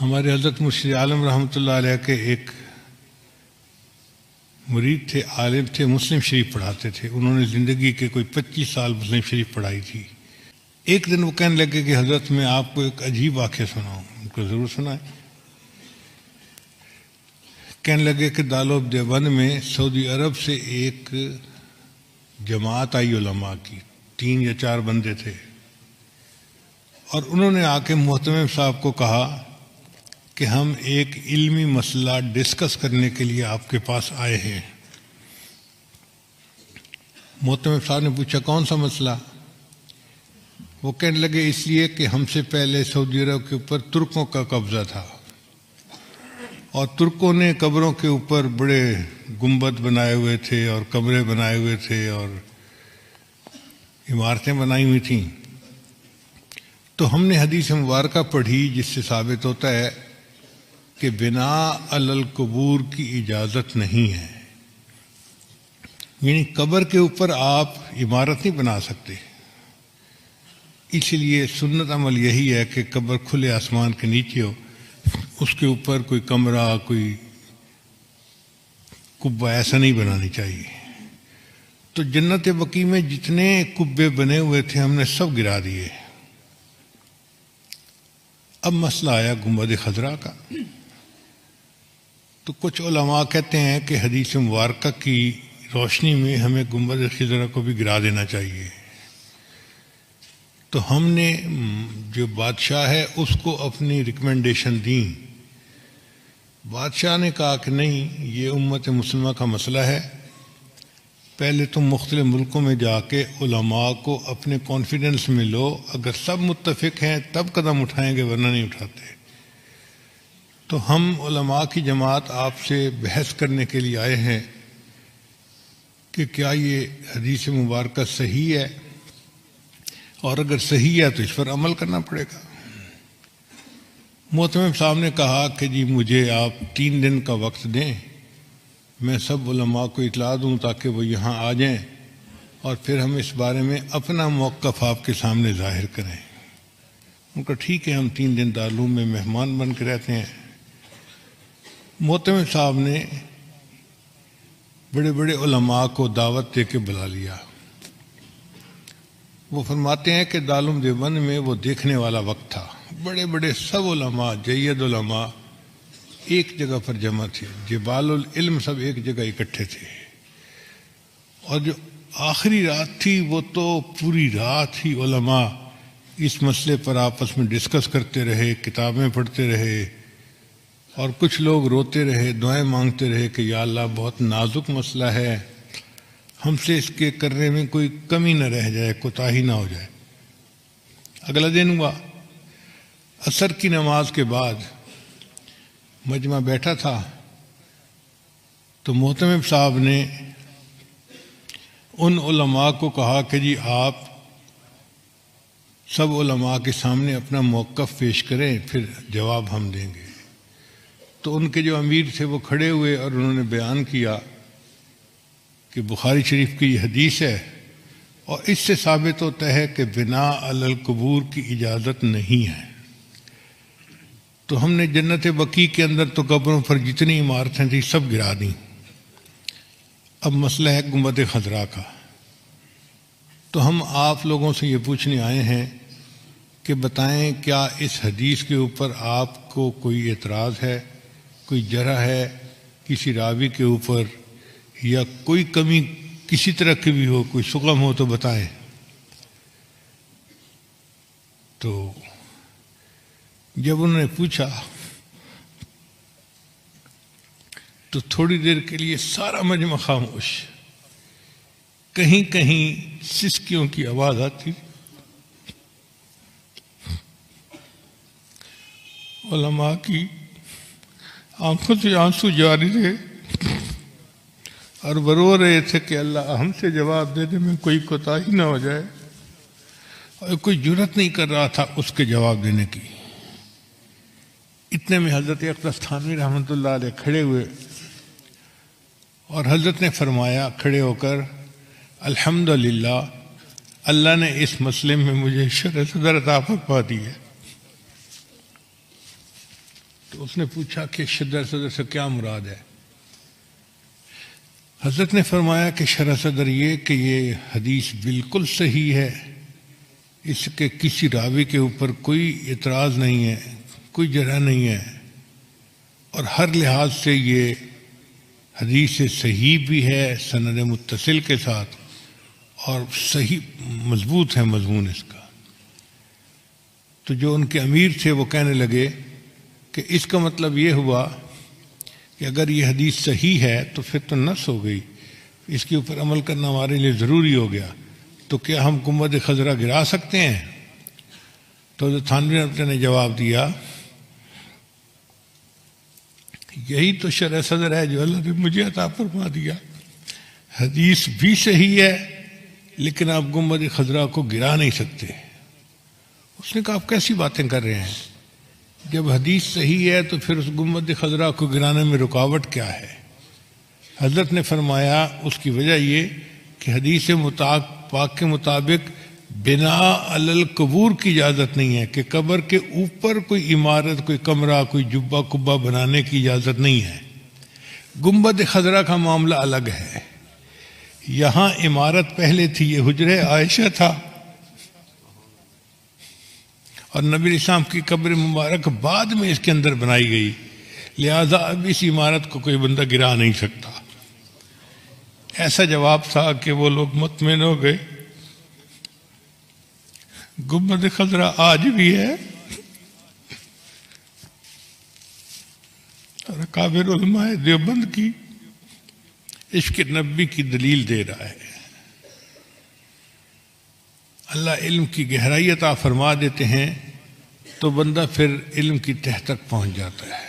ہمارے حضرت مرشد عالم رحمۃ اللہ علیہ کے ایک مرید تھے، عالم تھے، مسلم شریف پڑھاتے تھے. انہوں نے زندگی کے کوئی 25 سال مسلم شریف پڑھائی تھی. ایک دن وہ کہنے لگے کہ حضرت میں آپ کو ایک عجیب واقعہ سناؤں. ان کو ضرور سنائیں. کہنے لگے کہ دارالعلوم دیوبند میں سعودی عرب سے ایک جماعت آئی علماء کی، 3 یا 4 بندے تھے، اور انہوں نے آ کے محتمم صاحب کو کہا کہ ہم ایک علمی مسئلہ ڈسکس کرنے کے لیے آپ کے پاس آئے ہیں. محتمم صاحب نے پوچھا کون سا مسئلہ؟ وہ کہنے لگے اس لیے کہ ہم سے پہلے سعودی عرب کے اوپر ترکوں کا قبضہ تھا، اور ترکوں نے قبروں کے اوپر بڑے گنبد بنائے ہوئے تھے اور کمرے بنائے ہوئے تھے اور عمارتیں بنائی ہوئی تھیں. تو ہم نے حدیث مبارکہ پڑھی جس سے ثابت ہوتا ہے کہ بناء علی القبور کی اجازت نہیں ہے. یعنی قبر کے اوپر آپ عمارت نہیں بنا سکتے. اس لیے سنت عمل یہی ہے کہ قبر کھلے آسمان کے نیچے ہو، اس کے اوپر کوئی کمرہ، کوئی کبہ ایسا نہیں بنانی چاہیے. تو جنت بقیع میں جتنے کبے بنے ہوئے تھے ہم نے سب گرا دیے. اب مسئلہ آیا گنبد خضرا کا. تو کچھ علماء کہتے ہیں کہ حدیث مبارکہ کی روشنی میں ہمیں گنبد خضرا کو بھی گرا دینا چاہیے. تو ہم نے جو بادشاہ ہے اس کو اپنی ریکمنڈیشن دیں. بادشاہ نے کہا کہ نہیں، یہ امت مسلمہ کا مسئلہ ہے، پہلے تم مختلف ملکوں میں جا کے علماء کو اپنے کانفیڈنس میں لو، اگر سب متفق ہیں تب قدم اٹھائیں گے، ورنہ نہیں اٹھاتے. تو ہم علماء کی جماعت آپ سے بحث کرنے کے لیے آئے ہیں کہ کیا یہ حدیث مبارکہ صحیح ہے، اور اگر صحیح ہے تو اس پر عمل کرنا پڑے گا. محتمم صاحب نے کہا کہ جی مجھے آپ 3 دن کا وقت دیں، میں سب علماء کو اطلاع دوں تاکہ وہ یہاں آ جائیں، اور پھر ہم اس بارے میں اپنا موقف آپ کے سامنے ظاہر کریں. ان کا ٹھیک ہے، ہم 3 دن دارالعلوم میں مہمان بن کے رہتے ہیں. محتمم صاحب نے بڑے بڑے علماء کو دعوت دے کے بلا لیا. وہ فرماتے ہیں کہ دارالعلوم دیوبند میں وہ دیکھنے والا وقت تھا. بڑے بڑے سب علماء، جید علماء ایک جگہ پر جمع تھے، جبال العلم سب ایک جگہ اکٹھے تھے. اور جو آخری رات تھی وہ تو پوری رات ہی علماء اس مسئلے پر آپس میں ڈسکس کرتے رہے، کتابیں پڑھتے رہے، اور کچھ لوگ روتے رہے، دعائیں مانگتے رہے کہ یا اللہ بہت نازک مسئلہ ہے، ہم سے اس کے کرنے میں کوئی کمی نہ رہ جائے، کوتاہی نہ ہو جائے. اگلا دن ہوا، عصر کی نماز کے بعد مجمع بیٹھا تھا، تو محتمم صاحب نے ان علماء کو کہا کہ جی آپ سب علماء کے سامنے اپنا موقف پیش کریں، پھر جواب ہم دیں گے. تو ان کے جو امیر تھے وہ کھڑے ہوئے اور انہوں نے بیان کیا کہ بخاری شریف کی یہ حدیث ہے، اور اس سے ثابت ہوتا ہے کہ بناء علی القبور کی اجازت نہیں ہے. تو ہم نے جنت بقیع کے اندر تو قبروں پر جتنی عمارتیں تھیں سب گرا دیں. اب مسئلہ ہے گنبد خضرا کا. تو ہم آپ لوگوں سے یہ پوچھنے آئے ہیں کہ بتائیں کیا اس حدیث کے اوپر آپ کو کوئی اعتراض ہے، کوئی جرح ہے کسی راوی کے اوپر، یا کوئی کمی کسی طرح کی بھی ہو، کوئی شغم ہو تو بتائیں. تو جب انہوں نے پوچھا تو تھوڑی دیر کے لیے سارا مجمع خاموش. کہیں کہیں سسکیوں کی آواز آتی. علماء کی آنکھوں سے آنسو جاری تھے اور وہ رو رہے تھے کہ اللہ ہم سے جواب دینے میں کوئی کوتاہی نہ ہو جائے، اور کوئی جرات نہیں کر رہا تھا اس کے جواب دینے کی. اتنے میں حضرت اقدس تھانوی رحمۃ اللہ علیہ کھڑے ہوئے اور حضرت نے فرمایا کھڑے ہو کر، الحمدللہ اللہ نے اس مسئلے میں مجھے شرح صدر عطا فرما دی ہے. تو اس نے پوچھا کہ شرح صدر سے کیا مراد ہے؟ حضرت نے فرمایا کہ شرح صدر یہ کہ یہ حدیث بالکل صحیح ہے، اس کے کسی راوی کے اوپر کوئی اعتراض نہیں ہے، کوئی جرح نہیں ہے، اور ہر لحاظ سے یہ حدیث صحیح بھی ہے سند متصل کے ساتھ، اور صحیح مضبوط ہے مضمون اس کا۔ تو جو ان کے امیر تھے وہ کہنے لگے کہ اس کا مطلب یہ ہوا کہ اگر یہ حدیث صحیح ہے تو پھر تو نص ہو گئی، اس کے اوپر عمل کرنا ہمارے لیے ضروری ہو گیا، تو کیا ہم گنبد خضرا گرا سکتے ہیں؟ تو حضرت تھانوی رحمۃ اللہ نے جواب دیا، یہی تو شرح صدر ہے جو اللہ نے مجھے عطا فرما دیا، حدیث بھی صحیح ہے لیکن آپ گنبد خضرا کو گرا نہیں سکتے۔ اس نے کہا آپ کیسی باتیں کر رہے ہیں، جب حدیث صحیح ہے تو پھر اس گنبد خضرا کو گرانے میں رکاوٹ کیا ہے؟ حضرت نے فرمایا اس کی وجہ یہ کہ حدیث پاک کے مطابق بنا علی القبور کی اجازت نہیں ہے، کہ قبر کے اوپر کوئی عمارت، کوئی کمرہ، کوئی جبہ کبہ بنانے کی اجازت نہیں ہے۔ گنبد خضرا کا معاملہ الگ ہے، یہاں عمارت پہلے تھی، یہ حجرہ عائشہ تھا، اور نبی علیہ السلام کی قبر مبارک بعد میں اس کے اندر بنائی گئی، لہذا اب اس عمارت کو کوئی بندہ گرا نہیں سکتا۔ ایسا جواب تھا کہ وہ لوگ مطمئن ہو گئے۔ گنبد خضرا آج بھی ہے، اور اکابر علماء دیوبند کی عشق نبی کی دلیل دے رہا ہے۔ اللہ علم کی گہرائی عطا فرما دیتے ہیں تو بندہ پھر علم کی تہ تک پہنچ جاتا ہے۔